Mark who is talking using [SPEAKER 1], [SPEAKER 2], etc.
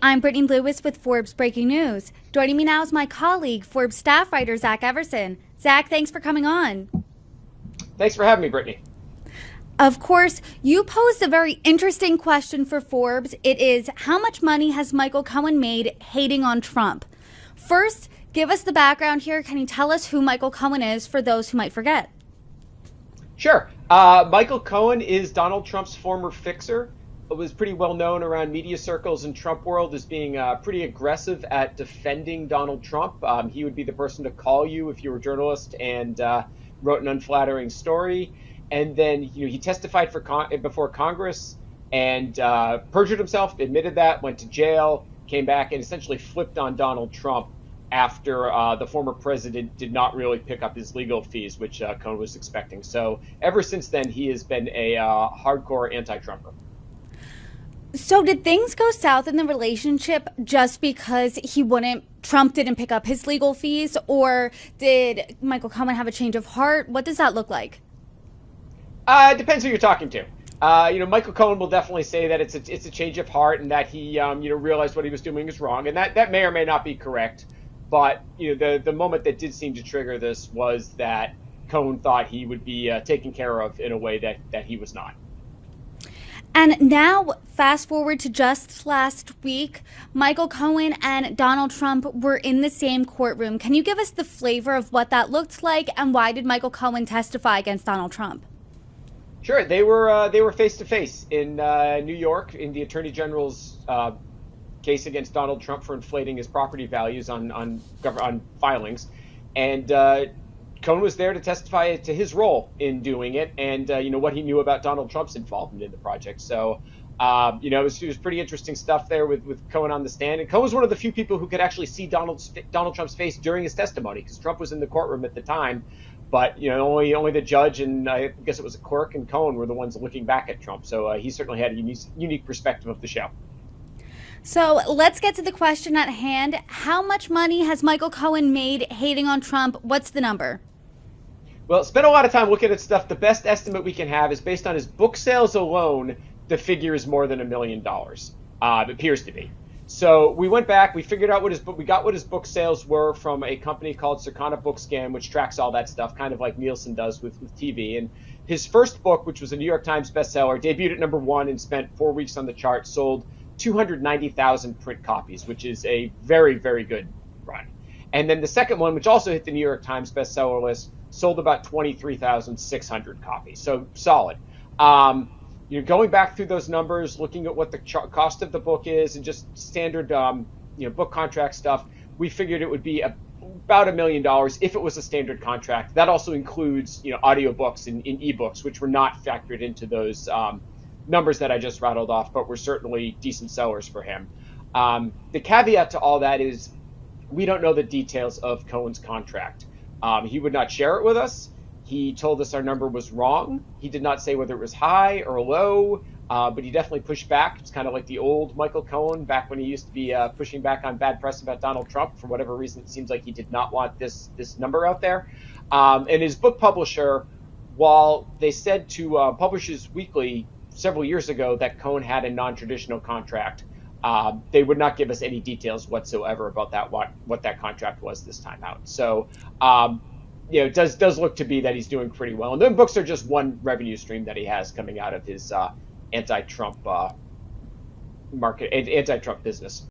[SPEAKER 1] I'm Brittany Lewis with Forbes Breaking News. Joining me now is my colleague, Forbes staff writer Zach Everson. Zach, thanks for coming on.
[SPEAKER 2] Thanks for having me, Brittany.
[SPEAKER 1] Of course, you posed a very interesting question for Forbes. It is, how much money has Michael Cohen made hating on Trump? First, give us the background here. Can you tell us who Michael Cohen is for those who might forget?
[SPEAKER 2] Sure. Michael Cohen is Donald Trump's former fixer. It was pretty well known around media circles in Trump world as being pretty aggressive at defending Donald Trump. He would be the person to call you if you were a journalist and wrote an unflattering story. And then he testified before Congress and perjured himself, admitted that, went to jail, came back, and essentially flipped on Donald Trump after the former president did not really pick up his legal fees, which Cohen was expecting. So ever since then, he has been a hardcore anti-Trumper.
[SPEAKER 1] So did things go south in the relationship just because Trump didn't pick up his legal fees, or did Michael Cohen have a change of heart? What does that look like?
[SPEAKER 2] It depends who you're talking to. Michael Cohen will definitely say that it's a change of heart and that he realized what he was doing was wrong, and that may or may not be correct. But the moment that did seem to trigger this was that Cohen thought he would be taken care of in a way that he was not.
[SPEAKER 1] And now, fast forward to just last week, Michael Cohen and Donald Trump were in the same courtroom. Can you give us the flavor of what that looked like, and why did Michael Cohen testify against Donald Trump?
[SPEAKER 2] Sure, they were face to face in New York in the Attorney General's case against Donald Trump for inflating his property values on filings, and Cohen was there to testify to his role in doing it, and what he knew about Donald Trump's involvement in the project. So, it was pretty interesting stuff there with Cohen on the stand. And Cohen was one of the few people who could actually see Donald Trump's face during his testimony, because Trump was in the courtroom at the time. But only the judge and I guess it was a clerk and Cohen were the ones looking back at Trump. So he certainly had a unique perspective of the show.
[SPEAKER 1] So let's get to the question at hand. How much money has Michael Cohen made hating on Trump? What's the number?
[SPEAKER 2] Well, spent a lot of time looking at stuff. The best estimate we can have is based on his book sales alone. The figure is more than $1 million. It appears to be. So we went back, we figured out we got what his book sales were from a company called Circana Bookscan, which tracks all that stuff, kind of like Nielsen does with TV. And his first book, which was a New York Times bestseller, debuted at #1 and spent 4 weeks on the chart, sold 290,000 print copies, which is a very, very good run. And then the second one, which also hit the New York Times bestseller list, sold about 23,600 copies. So solid. Going back through those numbers, looking at what the cost of the book is, and just standard, book contract stuff, we figured it would be about $1 million if it was a standard contract. That also includes, audiobooks and ebooks, which were not factored into those numbers that I just rattled off, but were certainly decent sellers for him. The caveat to all that is we don't know the details of Cohen's contract. He would not share it with us. He told us our number was wrong. He did not say whether it was high or low, but he definitely pushed back. It's kind of like the old Michael Cohen back when he used to be pushing back on bad press about Donald Trump. For whatever reason, it seems like he did not want this number out there. And his book publisher, while they said to Publishers Weekly several years ago that Cohen had a non-traditional contract, they would not give us any details whatsoever about what that contract was this time out. So, it does look to be that he's doing pretty well. And then books are just one revenue stream that he has coming out of his anti-Trump business.